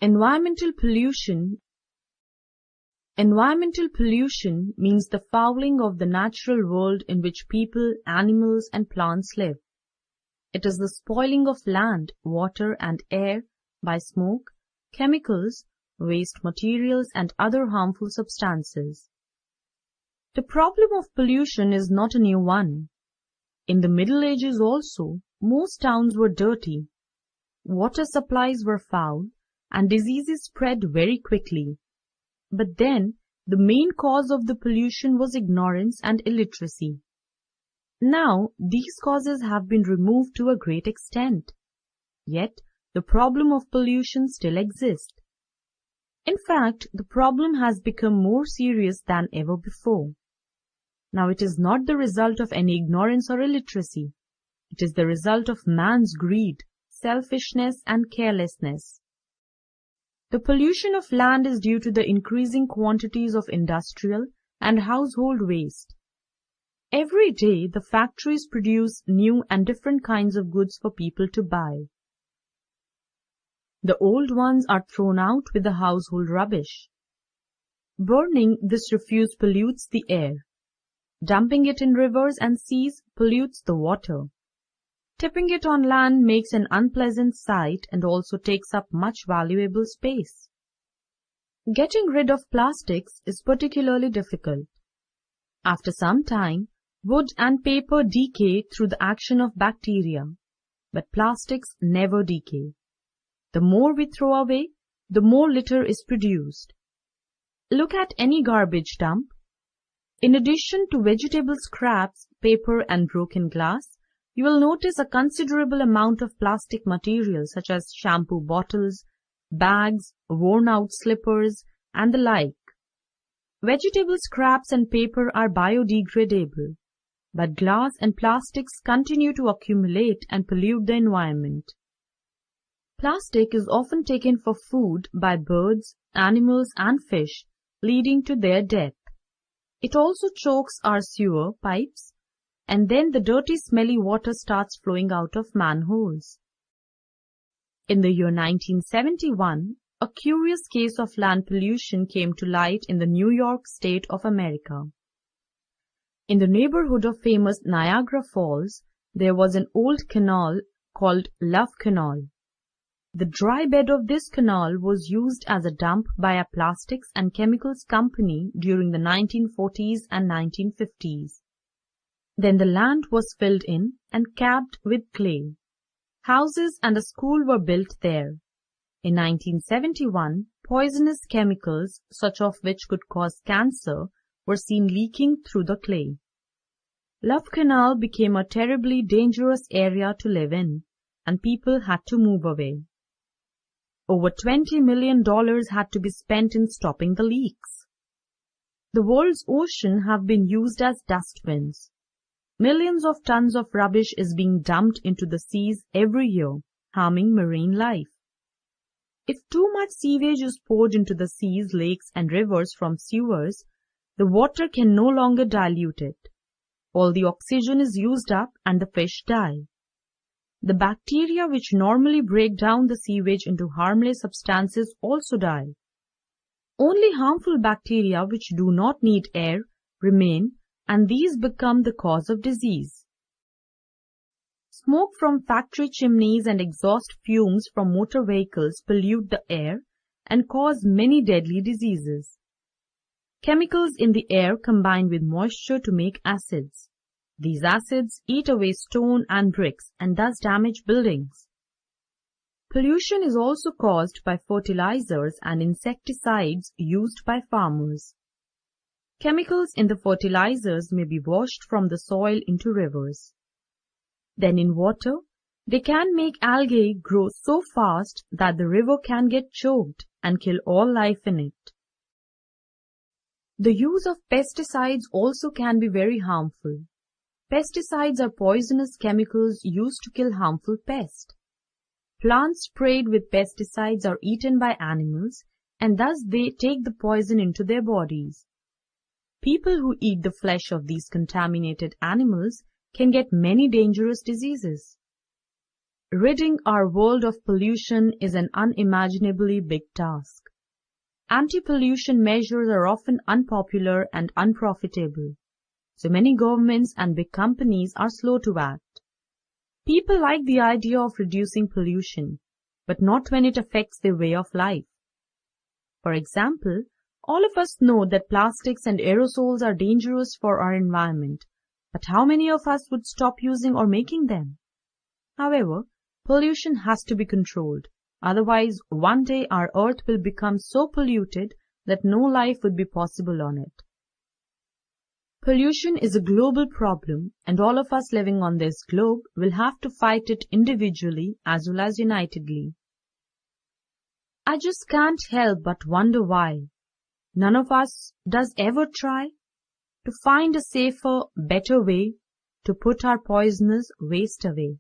Environmental pollution means the fouling of the natural world in which people, animals, and plants live. It is the spoiling of land, water, and air by smoke, chemicals, waste materials, and other harmful substances. The problem of pollution is not a new one. In the Middle Ages also, most towns were dirty. Water supplies were foul, and diseases spread very quickly. But then, the main cause of the pollution was ignorance and illiteracy. Now, these causes have been removed to a great extent. Yet, the problem of pollution still exists. In fact, the problem has become more serious than ever before. Now, it is not the result of any ignorance or illiteracy. It is the result of man's greed, selfishness, and carelessness. The pollution of land is due to the increasing quantities of industrial and household waste. Every day, the factories produce new and different kinds of goods for people to buy. The old ones are thrown out with the household rubbish. Burning this refuse pollutes the air. Dumping it in rivers and seas pollutes the water. Tipping it on land makes an unpleasant sight and also takes up much valuable space. Getting rid of plastics is particularly difficult. After some time, wood and paper decay through the action of bacteria, but plastics never decay. The more we throw away, the more litter is produced. Look at any garbage dump. In addition to vegetable scraps, paper, and broken glass, you will notice a considerable amount of plastic material such as shampoo bottles, bags, worn-out slippers, and the like. Vegetable scraps and paper are biodegradable, but glass and plastics continue to accumulate and pollute the environment. Plastic is often taken for food by birds, animals, and fish, leading to their death. It also chokes our sewer pipes, and then the dirty, smelly water starts flowing out of manholes. In the year 1971, a curious case of land pollution came to light in the New York State of America. In the neighborhood of famous Niagara Falls, there was an old canal called Love Canal. The dry bed of this canal was used as a dump by a plastics and chemicals company during the 1940s and 1950s. Then the land was filled in and capped with clay. Houses and a school were built there. In 1971, poisonous chemicals, such of which could cause cancer, were seen leaking through the clay. Love Canal became a terribly dangerous area to live in, and people had to move away. Over $20 million had to be spent in stopping the leaks. The world's oceans have been used as dustbins. Millions of tons of rubbish is being dumped into the seas every year, harming marine life. If too much sewage is poured into the seas, lakes, and rivers from sewers, the water can no longer dilute it. All the oxygen is used up and the fish die. The bacteria which normally break down the sewage into harmless substances also die. Only harmful bacteria which do not need air remain, and these become the cause of disease. Smoke from factory chimneys and exhaust fumes from motor vehicles pollute the air and cause many deadly diseases. Chemicals in the air combine with moisture to make acids. These acids eat away stone and bricks and thus damage buildings. Pollution is also caused by fertilizers and insecticides used by farmers. Chemicals in the fertilizers may be washed from the soil into rivers. Then in water, they can make algae grow so fast that the river can get choked and kill all life in it. The use of pesticides also can be very harmful. Pesticides are poisonous chemicals used to kill harmful pests. Plants sprayed with pesticides are eaten by animals, and thus they take the poison into their bodies. People who eat the flesh of these contaminated animals can get many dangerous diseases. Ridding our world of pollution is an unimaginably big task. Anti-pollution measures are often unpopular and unprofitable, so many governments and big companies are slow to act. People like the idea of reducing pollution, but not when it affects their way of life. For example, all of us know that plastics and aerosols are dangerous for our environment, but how many of us would stop using or making them? However, pollution has to be controlled. Otherwise, one day our earth will become so polluted that no life would be possible on it. Pollution is a global problem, and all of us living on this globe will have to fight it individually as well as unitedly. I just can't help but wonder why none of us does ever try to find a safer, better way to put our poisonous waste away.